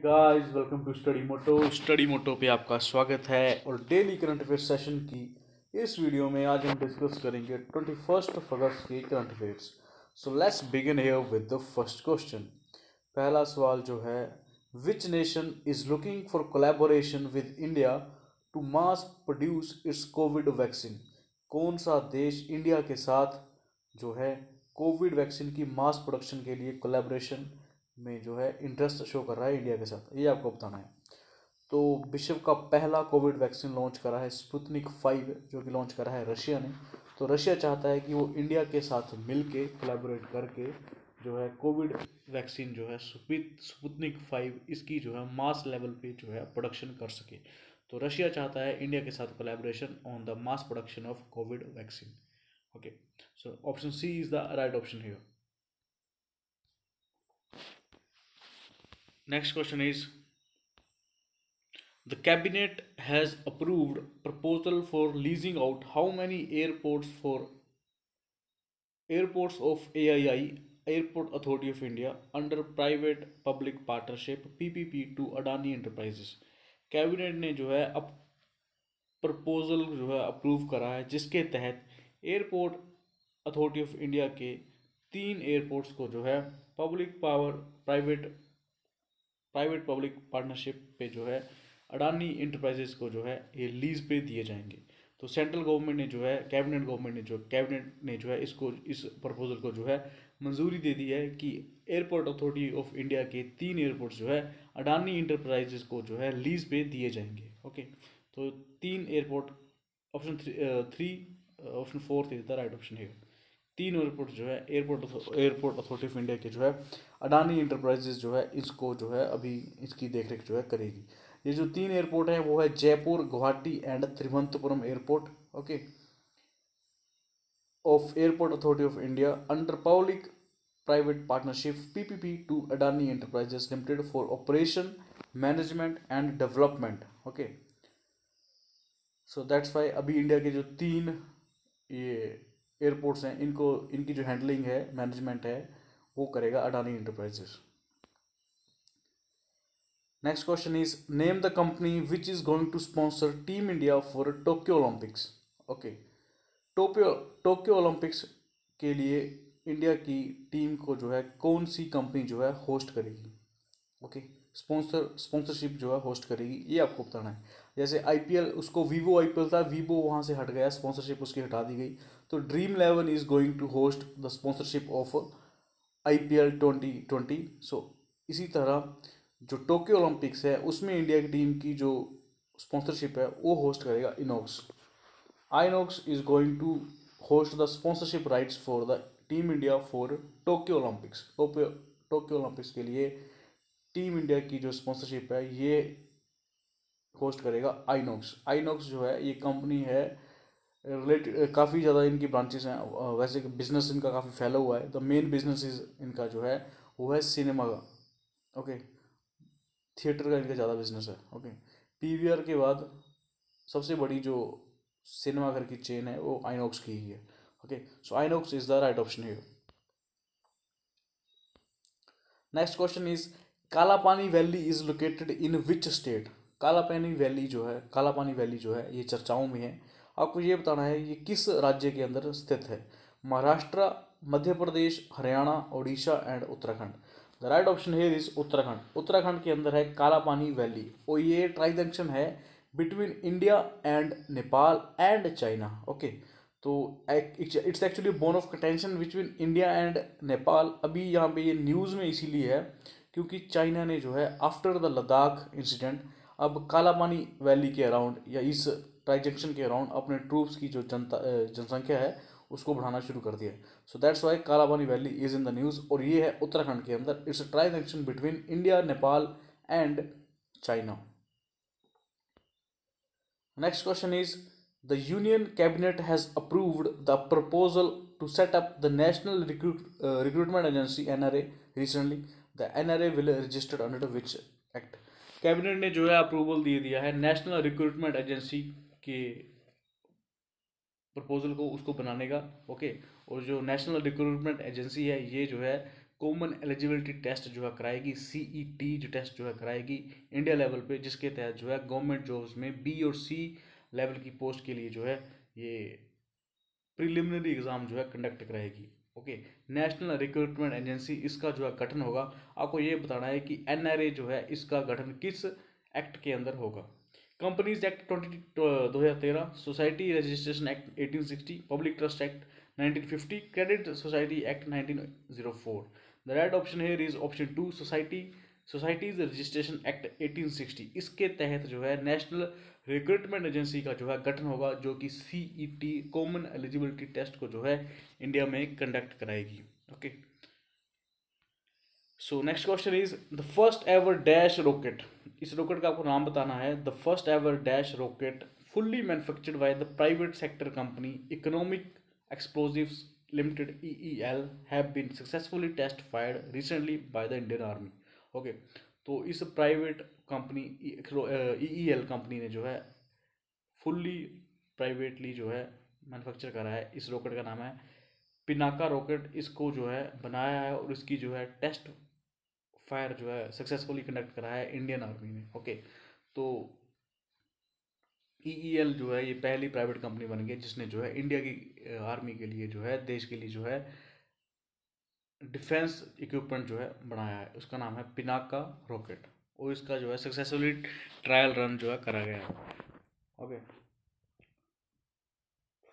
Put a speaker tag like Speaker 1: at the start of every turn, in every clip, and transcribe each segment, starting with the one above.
Speaker 1: Guys welcome to study मोटो पे आपका स्वागत है। और डेली करंट अफेयर्स सेशन की इस वीडियो में आज हम डिस्कस करेंगे 21 अगस्त के current affairs. So let's begin here with the first question. पहला सवाल जो है, which nation is looking for collaboration with India to mass produce its covid vaccine. कौन सा देश इंडिया के साथ जो है कोविड वैक्सीन की मास प्रोडक्शन के लिए कोलैबोरेशन में जो है इंटरेस्ट शो कर रहा है इंडिया के साथ, ये आपको बताना है। तो विश्व का पहला कोविड वैक्सीन लॉन्च करा है स्पुतनिक 5, जो कि लॉन्च करा है रशिया ने। तो रशिया चाहता है कि वो इंडिया के साथ मिलके कोलैबोरेट करके जो है कोविड वैक्सीन जो है स्पुतनिक 5 इसकी जो है मास लेवल पे जो है प्रोडक्शन कर सके। तो रशिया चाहता है इंडिया के साथ collaboration on the mass production of covid vaccine. Okay, so option C is the right option here. Next question is, the cabinet has approved proposal for leasing out how many airports of AII, Airport Authority of India, under private public partnership PPP to Adani Enterprises। Cabinet ने जो है अब proposal जो है approve करा है जिसके तहत एयरपोर्ट अथॉरिटी ऑफ इंडिया के 3 एयरपोर्ट्स को जो है प्राइवेट पब्लिक पार्टनरशिप पे जो है अडानी इंटरप्राइजेस को जो है ये लीज पे दिए जाएंगे। तो सेंट्रल गवर्नमेंट ने जो है कैबिनेट ने जो है इस प्रपोजल को जो है मंजूरी दे दी है कि एयरपोर्ट अथॉरिटी ऑफ इंडिया के 3 एयरपोर्ट्स जो है अडानी इंटरप्राइजेस को जो है लीज पे दिए जाएंगे। ओके, तो 3 airport, option 4 is the right option है। 3 एयरपोर्ट जो है एयरपोर्ट अथॉरिटी ऑफ इंडिया के जो है अडानी इंटरप्राइजेज जो है इसको जो है अभी इसकी देखरेख जो है करेगी। ये जो 3 एयरपोर्ट हैं वो है Jaipur, Guwahati and Thiruvananthapuram airport. Okay, of airport authority of India under public private partnership PPP to Adani enterprises limited for operation, management and development. Okay, so that's why अभी इंडिया के जो 3 ये एयरपोर्ट्स हैं इनकी जो हैंडलिंग है, मैनेजमेंट है, वो करेगा Adani enterprises. Next question is, name the company which is going to sponsor team India for Tokyo Olympics. Okay, Tokyo Olympics के लिए इंडिया की टीम को जो है कौन सी कंपनी जो है होस्ट करेगी। ओके, स्पॉन्सरशिप जो है होस्ट करेगी, ये आपको बताना है। जैसे IPL, उसको वीवो IPL था, वीवो वहाँ से हट गया, स्पॉन्सरशिप उसकी हटा दी गई। तो Dream Eleven is going to host the sponsorship of IPL 2020। So इसी तरह जो टोक्यो ओलंपिक्स है उसमें इंडिया की टीम की जो स्पॉन्सरशिप है वो होस्ट करेगा INOX is going to host the sponsorship rights for the team India for Tokyo Olympics के लिए टीम इंडिया की जो स्पॉन्सरशिप है ये होस्ट करेगा आइनॉक्स जो है ये कंपनी है रिलेटेड, काफ़ी ज़्यादा इनकी ब्रांचेस हैं। वैसे बिजनेस इनका काफ़ी फैला हुआ है। द मेन बिजनेस इनका जो है वो है सिनेमा का। ओके, थिएटर का इनका ज़्यादा बिजनेस है। ओके, PVR के बाद सबसे बड़ी जो सिनेमा घर की चेन है वो आइनॉक्स की ही है। Okay, so INOX is the right option here. Next question is, Kalapani valley is located in which state. Kalapani valley जो है ये चर्चाओं में है। आपको ये बताना है ये किस राज्य के अंदर स्थित है। Maharashtra, Madhya Pradesh, Haryana, Orissa and Uttarakhand. The right option here is Uttarakhand के अंदर है कालापानी वैली, और ये ट्राई जंक्शन है between India and Nepal and China. Okay, तो it's actually bone of contention between India and Nepal. अभी यहाँ पे ये न्यूज़ में इसीलिए है क्योंकि चाइना ने जो है आफ्टर द लद्दाख इंसिडेंट अब कालापानी वैली के अराउंड या इस ट्राई जंक्शन के अराउंड अपने ट्रूप्स की जो जनसंख्या है उसको बढ़ाना शुरू कर दिया है। सो that's Y Kalapani valley is in the news, और ये है उत्तराखंड के अंदर। It's a tri junction between India, Nepal and China. Next question is, the Union Cabinet has approved the proposal to set up the National Recruitment Agency NRA recently. The NRA will registered under which act? Cabinet ने जो है approval दे दिया है national recruitment agency के proposal को, उसको बनाने का। ओके, और जो नेशनल रिक्रूटमेंट एजेंसी है ये जो है कॉमन एलिजिबिलिटी टेस्ट जो है कराएगी, CET जो टेस्ट जो है कराएगी इंडिया लेवल पे, जिसके तहत जो है गवर्नमेंट जॉब्स में B और C लेवल की पोस्ट के लिए जो है ये प्रिलिमिनरी एग्जाम जो है कंडक्ट कराएगी। ओके, नेशनल रिक्रूटमेंट एजेंसी, इसका जो है गठन होगा। आपको ये बताना है कि NRA जो है इसका गठन किस एक्ट के अंदर होगा। Companies act 2013, society registration act 1860, public trust act 1950, credit society act 1904। The right option here is option 2, societies registration act 1860। इसके तहत जो है नेशनल रिक्रूटमेंट एजेंसी का जो है गठन होगा, जो कि CET कॉमन एलिजिबिलिटी टेस्ट को जो है इंडिया में कंडक्ट कराएगी। Okay, so next question is the first ever dash rocket. इस रॉकेट का आपको नाम बताना है। The first ever dash rocket fully manufactured by the private sector company economic explosives limited EEL have been successfully test fired recently by the Indian army. Okay, तो इस private company EEL company ने जो है fully privately जो है manufacture करा है। इस रॉकेट का नाम है पिनाका रॉकेट। इसको जो है बनाया है और इसकी जो है टेस्ट फायर जो है सक्सेसफुली कंडक्ट करा है इंडियन आर्मी ने। ओके, तो EEL जो है ये पहली प्राइवेट कंपनी बन गई जिसने जो है इंडिया की आर्मी के लिए जो है, देश के लिए जो है डिफेंस इक्विपमेंट जो है बनाया है। उसका नाम है पिनाका रॉकेट और इसका जो है सक्सेसफुली ट्रायल रन जो है करा गया है। Okay,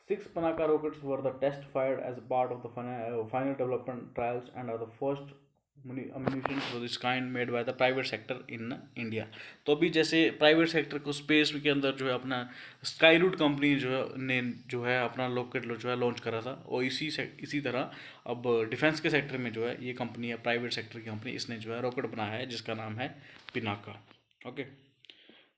Speaker 1: 6 Pinaka rockets were the test fired as part of the final development trials and are the first ammunition of this kind made by the private sector in India। तो अभी जैसे private sector को space के अंदर जो है अपना sky root company जो है ने जो है अपना रॉकेट जो है लॉन्च करा था, और इसी तरह अब डिफेंस के सेक्टर में जो है ये कंपनी है, प्राइवेट सेक्टर की कंपनी, इसने जो है रॉकेट बनाया है जिसका नाम है Pinaka. Okay,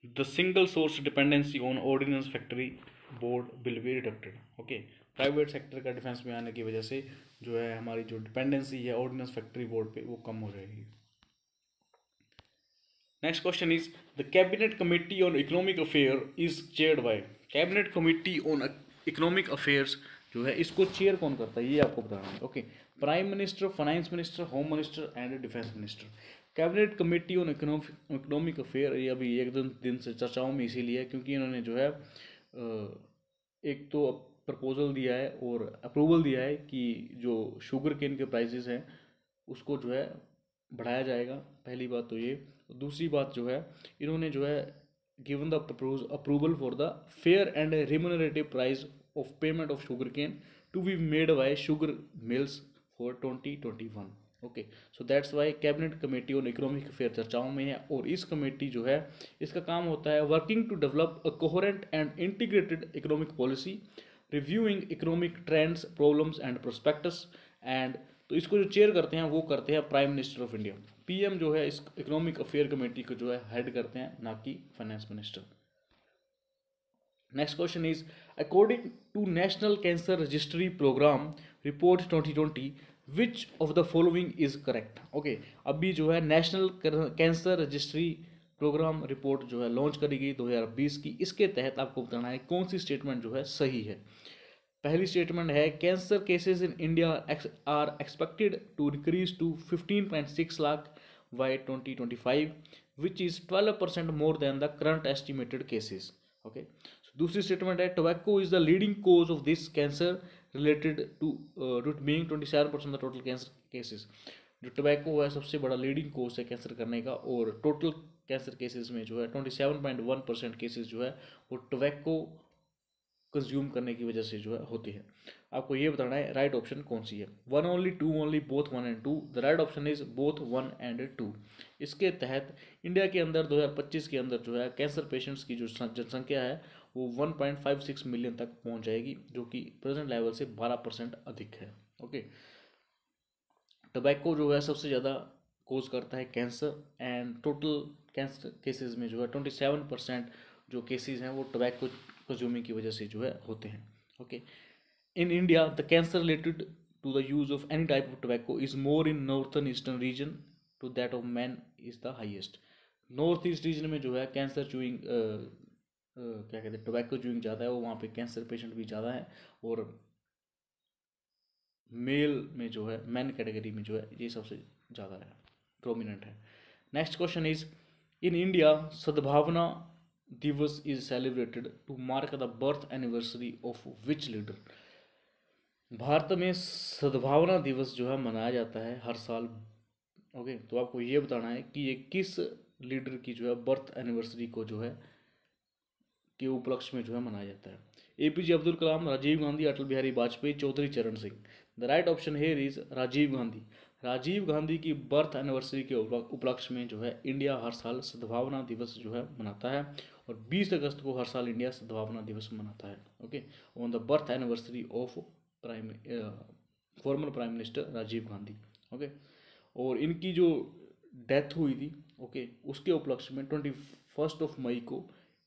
Speaker 1: the single source dependency on ordnance factory board will be redacted. Okay, private sector का डिफेंस में आने की वजह से जो है हमारी जो डिपेंडेंसी है ऑर्डिनेंस फैक्ट्री बोर्ड पे वो कम हो जाएगी। Next question is the cabinet committee on economic affair is chaired by. Cabinet committee on economic affairs जो है इसको चेयर कौन करता है ये आपको बताना है। Okay, prime minister, finance minister, home minister and defence minister. Cabinet committee on economic affair ये अभी एक दिन से चर्चाओं में इसीलिए क्योंकि इन्होंने जो है एक तो प्रपोजल दिया है और अप्रूवल दिया है कि जो शुगर केन के प्राइसेस हैं उसको जो है बढ़ाया जाएगा। पहली बात तो ये। दूसरी बात जो है इन्होंने जो है given the approval for the fair and remunerative price of payment of sugar cane to be made by sugar mills for 2021। Okay, so that's why cabinet committee on economic affair चर्चाओं में है। और इस कमेटी जो है इसका काम होता है working to develop a coherent and integrated economic policy, reviewing economic trends, problems and prospectus and. तो इसको जो चेयर करते हैं वो करते हैं prime minister of India. PM जो है इस इकोनॉमिक अफेयर कमेटी को जो है हेड करते हैं, ना कि finance minister. Next question is according to national cancer registry programme report 2020 which of the following is correct. Okay, अभी जो है national cancer registry programme report जो है लॉन्च करी गई 2020 की। इसके तहत आपको बताना है कौन सी स्टेटमेंट जो है सही है। पहली स्टेटमेंट है cancer cases in India are expected to increase to 15.6 lakh by 2025 which is 12% more than the current estimated cases. Okay, दूसरी स्टेटमेंट है tobacco is the leading cause of this cancer related to being 27% the total cancer cases. जो tobacco है सबसे बड़ा leading कोज है cancer करने का, और टोटल कैंसर केसेस में जो है 27.1% केसेस जो है वो टोबैको कंज्यूम करने की वजह से जो है होती है। आपको ये बताना है राइट ऑप्शन कौन सी है। 1 only, 2 only, both 1 and 2। The right option is both 1 and 2। इसके तहत इंडिया के अंदर 2025 के अंदर जो है कैंसर पेशेंट्स की जो जनसंख्या है वो 1.56 मिलियन तक पहुंच जाएगी, जो कि प्रेजेंट लेवल से 12% अधिक है। ओके, टोबैको जो है सबसे ज़्यादा कोज करता है cancer, and total cancer cases में जो है 27% जो केसेस हैं वो टोबैको कंज्यूमिंग की वजह से जो है होते हैं। Okay, in India the cancer related to the use of any type of tobacco is more in northern eastern region to that of man is the highest. North east region में जो है कैंसर चूइंग क्या कहते हैं tobacco chewing ज़्यादा है, वो वहाँ पे कैंसर पेशेंट भी ज़्यादा है, और मेल में जो है, मैन कैटेगरी में जो है ये सबसे ज़्यादा है, प्रोमिनेंट है। Next question is, in India Sadbhavana Diwas is celebrated to mark the birth anniversary of which leader. Bharat में सद्भावना दिवस जो है मनाया जाता है हर साल। ओके, तो आपको ये बताना है कि ये किस लीडर की जो है बर्थ एनिवर्सरी को जो है के उपलक्ष्य में जो है मनाया जाता है। APJ Abdul Kalam, Rajiv Gandhi, Atal Bihari Vajpayee, Chaudhary Charan Singh. The right option here is Rajiv Gandhi. Rajiv Gandhi की बर्थ एनिवर्सरी के उपलक्ष्य में जो है इंडिया हर साल सद्भावना दिवस जो है मनाता है, और 20 अगस्त को हर साल इंडिया सद्भावना दिवस मनाता है। Okay, on the birth anniversary of former prime minister Rajiv Gandhi. Okay, और इनकी जो डेथ हुई थी, ओके, उसके उपलक्ष्य में 21 मई को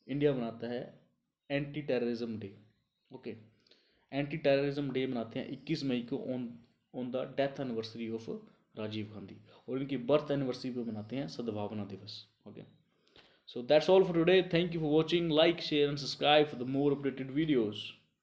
Speaker 1: इंडिया मनाता है anti terrorism day. Okay, anti terrorism day मनाते हैं 21 मई को on the death anniversary of Rajiv Gandhi, और इनकी बर्थ एनिवर्सरी पे मनाते हैं Sadbhavana Diwas. Okay, so that's all for today. Thank you for watching. Like, share and subscribe for the more updated videos.